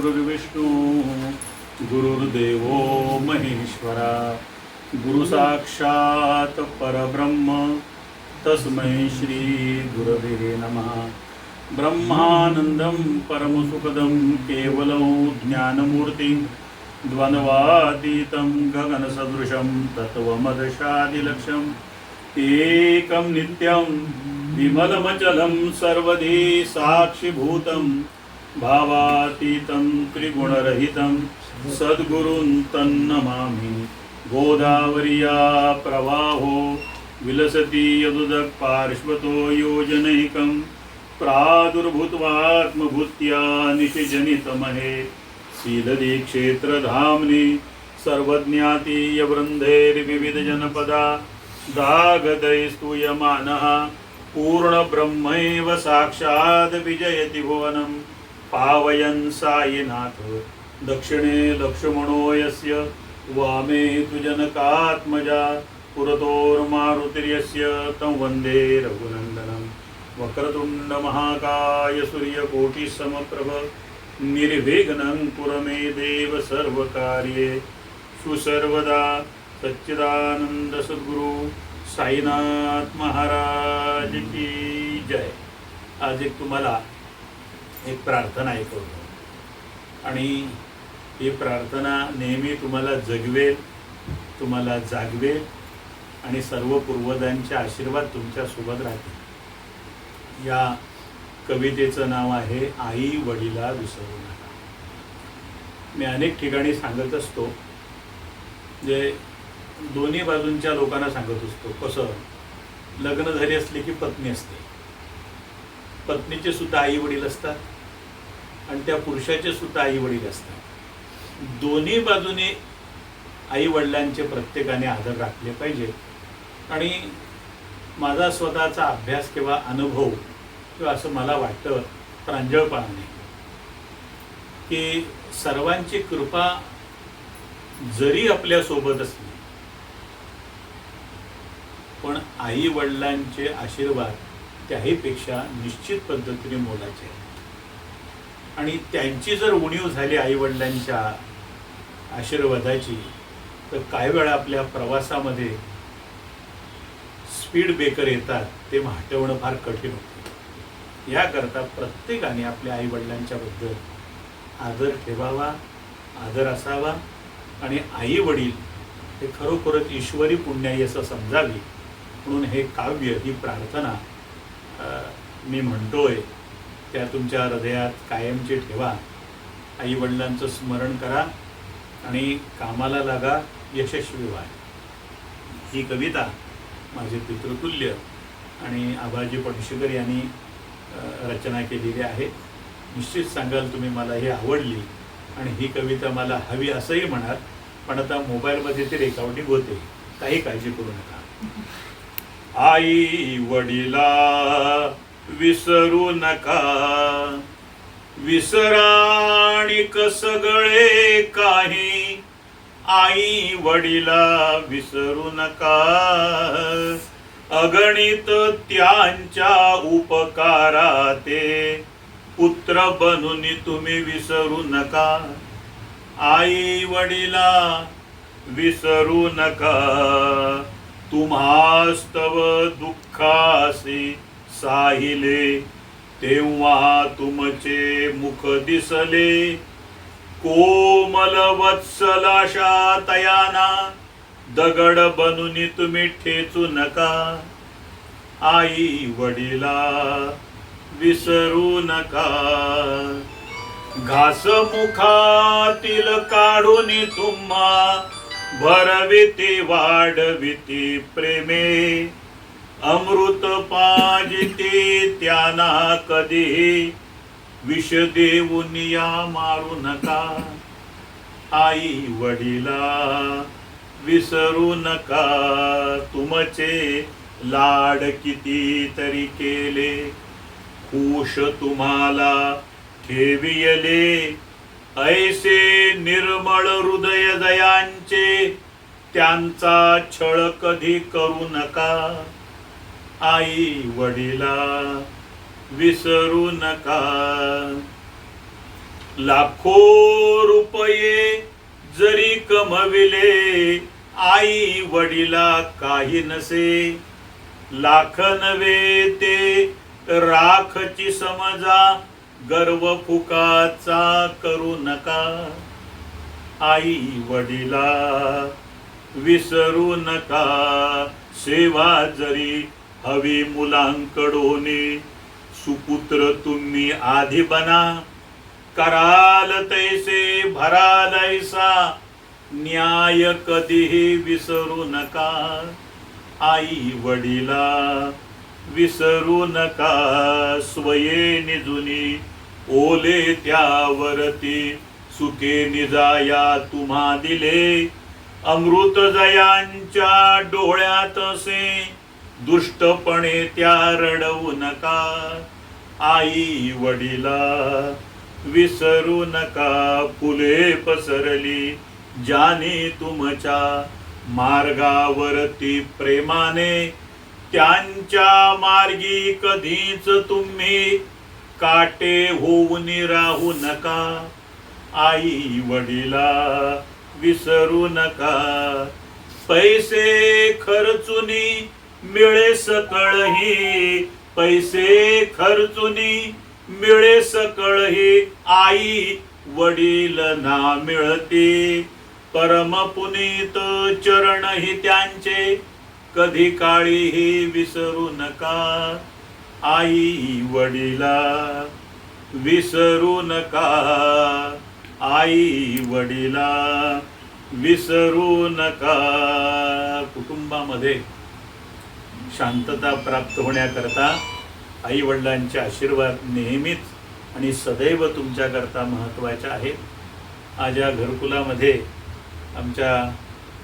गुरुर्विष्णू गुरुर्देवो महेश्वरा गुरु साक्षात परब्रह्म तस्मै श्री गुरवे नमः। ब्रह्मानंदं परमसुखदं केवलं ज्ञानमूर्तिं द्वन्द्वातीतं गगनसदृशं तत्त्वमदशादिलक्ष्यम् एकं नित्यं विमलमचलं सर्वधी साक्षिभूतं भावातीतं त्रिगुणरहितं सद्गुरुं तन्नमामि। गोदावरिया प्रवाहो विलसति यदुदक पार्श्वतो योजनैकं प्रादुर्भूत्वात्मभूत्या निशिजनितमहे सीदधि क्षेत्रधाम्नि सर्वज्ञातीयवृन्दैर्विविधजनपदा दागदैस्तूयमानः पूर्णब्रह्मैव साक्षात् विजयति भुवनं पावयन् सायिनाथ। दक्षिणे लक्ष्मणो यस्य वामे तु जनकात्मजा पुरतोर्मारुतिर्यस्य तं वन्दे रघुनन्दनं। वक्रतुण्ड महाकाय सूर्यकोटिसमप्रभ निर्विघ्नं कुरु मे देव सर्वकार्येषु सर्वदा। सच्चिदानंद सद्गुरु साईनाथ महाराज की जय। आज एक तुम्हाला एक प्रार्थना ऐकवतो आणि ही प्रार्थना नेहमी तुम्हाला जगवेल, तुम्हाला जागवेल आणि सर्व पूर्वजांचे आशीर्वाद तुमच्या सोबत राहतील। या कवितेचं नाव आहे आई वडिला विसरू नका। मी अनेक ठिकाणी सांगत असतो, जे दोन्ही बाजूंच्या लोकांना सांगत असतो। कसं, लग्न झाले असले की पत्नी असते, पत्नीचे सुद्धा आई वडील असतात आणि त्या पुरुषाचे सुद्धा आई वडील असतात। दोन्ही बाजूने आई वडिलांचे प्रत्येकाने आदर राखले पाहिजे। आणि माझा स्वतःचा अभ्यास किंवा अनुभव किंवा असं मला वाटतं प्रांजळपणाने की सर्वांची कृपा जरी आपल्या सोबत असली पण आई वडिलांचे आशीर्वाद त्याहीपेक्षा निश्चित पद्धतीने मोलाचे आहेत। आणि त्यांची जर उणीव झाली आई वडिलांच्या आशीर्वादाची तर काही वेळा आपल्या प्रवासामध्ये स्पीड ब्रेकर येतात, ते हटवणं फार कठीण होतं। याकरता प्रत्येकाने आपल्या आई वडिलांच्या बद्दल आदर ठेवावा, आदर असावा आणि आई वडील हे खरोखरच ईश्वरी पुण्याई असं समजावी म्हणून हे काव्य, ही प्रार्थना मी म्हणतोय त्या तुमच्या हृदयात कायमची ठेवा। आई वडिलांचं स्मरण करा आणि कामाला लागा, यशस्वी व्हा। ही कविता माझे पितृतुल्य आणि आबाजी पणशीकर यांनी रचना केलेली आहे। निश्चित सांगाल तुम्ही मला ही आवडली आणि ही कविता मला हवी असंही म्हणाल, पण आता मोबाईलमध्ये ती रेकॉर्डिंग होते, काही काळजी करू नका। आई वडिला विसरू नका, विसराणिक सगळे काही, आई वडिला विसरू नका, अगणित त्यांच्या उपकाराते पुत्र बनून तुम्ही विसरू नका। आई वडिला विसरू नका, तुम्हास्तव दुःखासी साहिले, तेव्हा तुमचे मुख दिसले, कोमल वत्सलाशा तयाना, दगड बनून तुम्ही ठेचू नका। आई वडिला विसरू नका, घास मुखातील काढून तुम्हा भरविते वाढविते प्रेमे, अमृत पाजिते त्यांना कधी, विष देऊन या मारू नका। आई वडिला विसरू नका, तुमचे लाड किती तरी केले, खुश तुम्हाला ठेवियले, ऐसे निर्मळ हृदय दयांचे, त्यांचा छळ कधी करू नका। आई वडिला विसरू नका। लाखो रुपये जरी कमविले आई वडिला काही नसे, लाख नव्हे ते राखची समजा, गर्व फुकाचा करू नका, आई वडिला विसरू नका, सेवा जरी हवी मुलांकडून, सुपुत्र तुम्ही आधी बना, कराल तैसे भराल ऐसा, न्याय कधीही विसरू नका, आई वडिला विसरू नका, स्वये निजुनी ओले त्यावरती, सुके निजाया तुम्हा दिले, अमृत जयांच्या डोळ्यात असे, दुष्टपणे त्या रडवू नका, आई वडिला विसरू नका, फुले पसरली ज्याने तुमच्या मार्गावरती प्रेमाने, त्यांच्या मार्गी कधीच तुम्ही काटे होऊन राहू नका, आई वडिला विसरू नका, पैसे खर्चुनी मिळे सकळही, पैसे खर्चुनी मिळे सकळही, आई वडील ना मिळते, परम पुनीत चरणही त्यांचे, कधी काळीही विसरू नका, आई वडिला विसरू नका, आई वडिला विसरू नका. कुटुंबामध्ये शांतता प्राप्त होण्याकरता आई वडिलांचे आशीर्वाद नेहमीच आणि सदैव तुमच्याकरता महत्त्वाचे आहेत. आज या घरकुलामध्ये आमच्या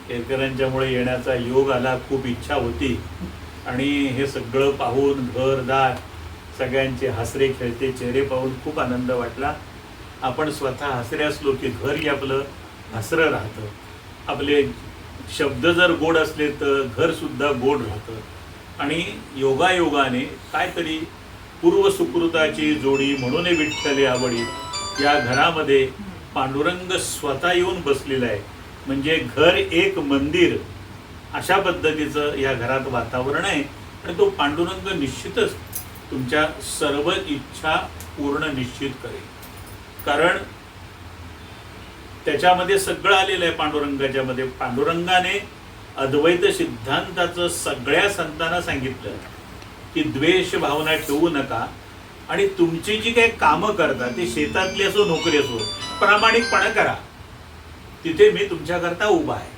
केरकरांच्यामुळे येण्याचा योग आला, खूप इच्छा होती आणि हे सगळं पाहून घरदार सगळ्यांचे हसरे खेळते चेहरे पाहून खूप आनंद वाटला. आपण स्वतः हसरे असलो की घरही आपलं हसरं राहतं, आपले शब्द जर गोड असले तर घरसुद्धा गोड राहतं आणि योगायोगाने काहीतरी पूर्वसुकृताची जोडी म्हणून विठ्ठले आवडी या घरामध्ये पांडुरंग स्वतः येऊन बसलेला आहे. म्हणजे घर एक मंदिर अशा पद्धतीचं या घरात वातावरण आहे आणि तो पांडुरंग निश्चितच तुमच्या सर्व इच्छा पूर्ण निश्चित करेल. कारण त्याच्यामध्ये सगळं आलेलं आहे. पांडुरंगाच्या मध्ये पांडुरंगाने अद्वैत सिद्धांताचं सगळ्या संतांना सांगितलं की द्वेष भावना ठेवू नका आणि तुमची जी काही कामं करता ती शेतातली असो नोकरी असो प्रामाणिकपणा करा, तिथे मी तुमच्याकरता उभा आहे.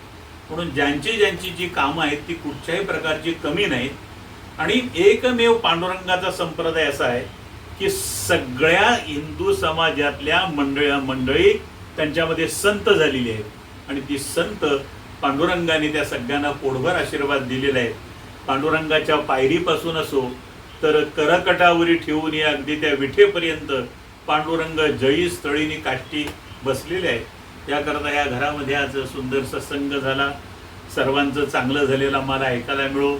म्हणून ज्यांची ज्यांची जी कामं आहेत ती कुठच्याही प्रकारची कमी नाहीत आणि एकमेव पांडुरंगाचा संप्रदाय असा आहे की सगळ्या हिंदू समाजातल्या मंडळी त्यांच्यामध्ये संत झालेली आहेत आणि ती संत पांडुरंगाने त्या सगळ्यांना पोटभर आशीर्वाद दिलेला आहे. पांडुरंगाच्या पायरीपासून असो तर करकटावरी ठेवून या अगदी त्या विठेपर्यंत पांडुरंग जयी स्थळीनी काष्टी बसलेले आहेत. याकरता या घरामध्ये आज सुंदर सत्संग झाला, सर्वांचं चांगलं झालेलं मला ऐकायला मिळो,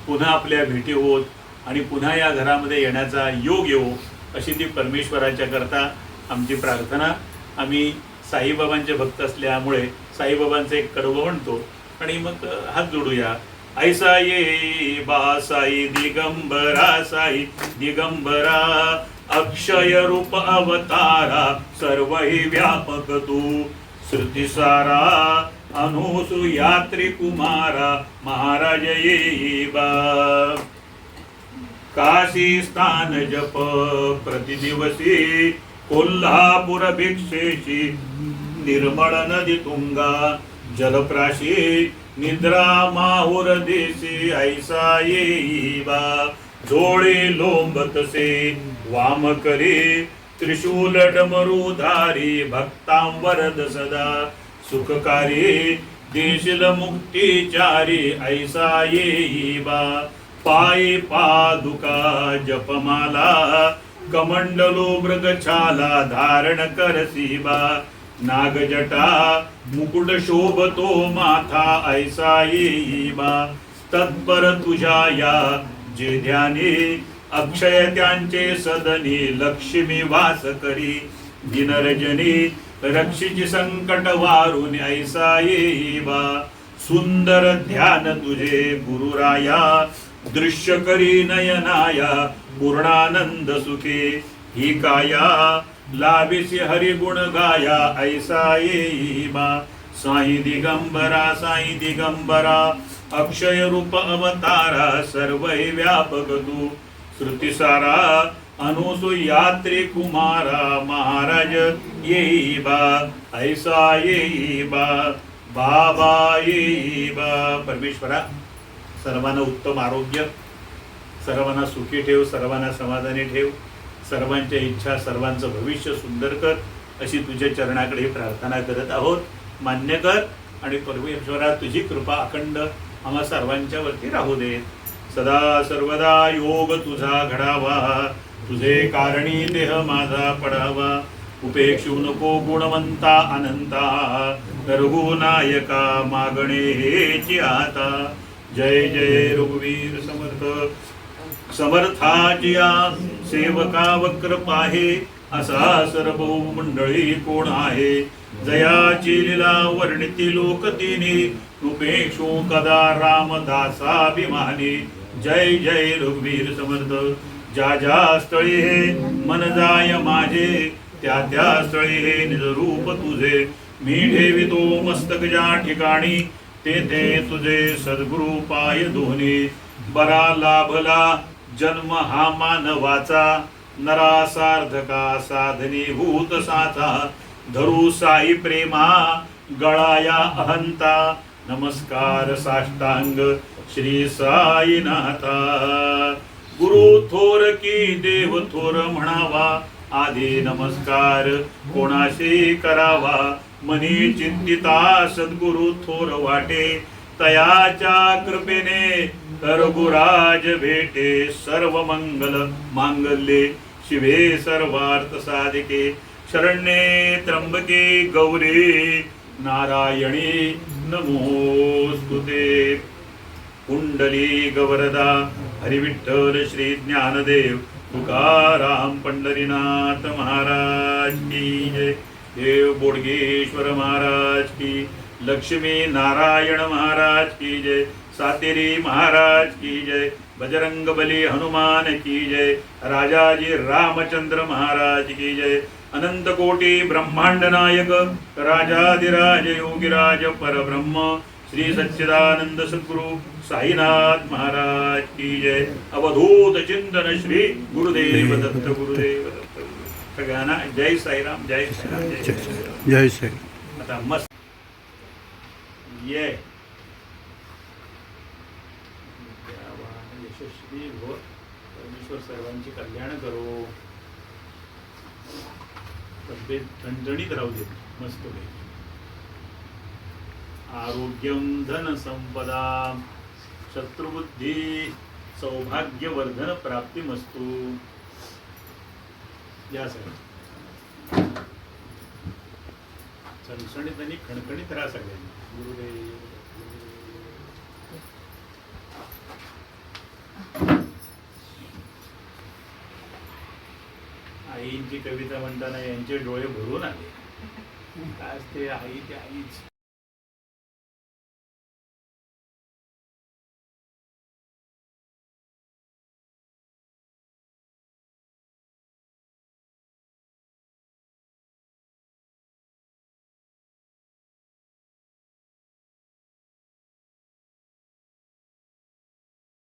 पुन्हा आपल्या भेटी होत आणि पुन्हा या घरामध्ये येण्याचा योग येवो अशी ती परमेश्वराच्या करता आमची प्रार्थना. आम्ही साईबाबांचे भक्त असल्यामुळे साईबाबांचं एक कडवं म्हणतो आणि मग हात जोडूया. ऐसा ये बा साई दिगंबरा, साई दिगंबरा अक्षय रूप अवतारा, सर्व ही व्यापक तू श्रुतिसारा, अनुसूयात्री कुमारा महाराज ये बा. काशी स्थान जप प्रतिदिवसी, कोल्हापूर भिक्षेशी निर्मळ नदी तुंगा, जलप्राशी निद्रा माहुर देशी, ऐसा येईबा. डोळे लोंबतसे वाम करी, त्रिशूल डमरुधारी, भक्तांवरद सदा सुखकारी, देशील मुक्तीचारी, ऐसा येईबा. पायी पादुका जपमाला, कमंडलो मृगछाला धारण करसीबा. नागजटा मुकुट शोभतो माथा, ऐसा येईबा. तत्पर तुझ्या या जे ध्यानी, अक्षय त्यांचे सदनी लक्ष्मी वास करी. दिनरजनी रक्षिची संकट वारून ऐसा येई बा सुंदर ध्यान तुझे गुरुराया दृश्य करी नयनाया पूर्णानंद सुखे ही काया लाविसी हरिगुण गाया ऐसा येई बा साई दिगंबरा अक्षय रूप अवतारा सर्वै व्यापक तू श्रुतिसारा अनुसुयात्री कुमारा महाराज येई बा ऐसा येई बा बाबा येई बा परमेश्वरा सर्वांना उत्तम आरोग्य सर्वांना सुखी ठेव सर्वांना समाधानी ठेव सर्वांच्या इच्छा सर्वांचं भविष्य सुंदर कर अशी तुझ्या चरणाकडे प्रार्थना करत आहोत मान्य कर आणि परमेश्वरा तुझी कृपा अखंड आम्हा सर्वांच्या वरती राहू दे सदा सर्वदा योग तुझा घडावा तुझे कारणी देह माझा पडावा उपेक्षू नको गुणवंता अनंता रघुनायका मागणे हेची आता जय जय रघुवीर समर्थ समर्थाजिया सेवका वक्र पाहे असा सर्व मंडळी कोण आहे जयाची लीला वर्णिती लोक तिनी उपेक्षू कदा रामदासाभिमानी जय जय रघुवीर समर्थ ज्या ज्या स्थळी हे मन जाय माझे त्या त्या स्थळी हे निज रूप तुझे मी ठेवितो मस्तक ज्या ठिकाणी तेथे तुझे सद्गुरु पाय दोन्ही बरा लाभला जन्म हा मानवाचा नरा सार्थका साधनी भूत साचा धरू साई प्रेमा गळाया अहंता नमस्कार साष्टांग श्री साईनाथा गुरु थोर की देव थोर म्हणावा आधी नमस्कार कोणाशी करावा मनी चिंतिता सद्गुरु थोर वाटे तयाच्या कृपेने रघुराज भेटे सर्व मंगल मांगल्ये शिवे सर्वार्थ साधिके शरण्ये त्र्यंबके गौरी नारायणी नमोस्तुते कुंडली गवरदा हरिविठ्ठल श्री ज्ञानदेव तुकाराम पंढरीनाथ महाराज की जय देव बोडगेश्वर महाराज की लक्ष्मी नारायण महाराज की जय सातेरी महाराज की जय बजरंग बली हनुमान की जय राजाजी रामचंद्र महाराज की जय अनंत कोटी ब्रह्मांड नायक राजाधिराज योगीराज परब्रह्म श्री सच्चिदानंद सद्गुरु साईनाथ महाराज की जय अवधूत चिंतन श्री गुरुदेव दत्त गुरुदेव दत्त सगळ्यांना जय साईराम जय साईराम जय साईराम आता मस्त ये यशस्वी हो परमेश्वर सर्वांची कल्याण करो तब्येत ठणठणीत राहू दे मस्त आरोग्यम धन संपदा शत्रुबुद्धी सौभाग्यवर्धन प्राप्तिमस्तु या सगळ्या सणसणीत आणि खणखणीत राहा सगळ्यांनी गुरुदेव आईंची कविता म्हणताना यांचे डोळे भरून आले काय असते आई ते आईच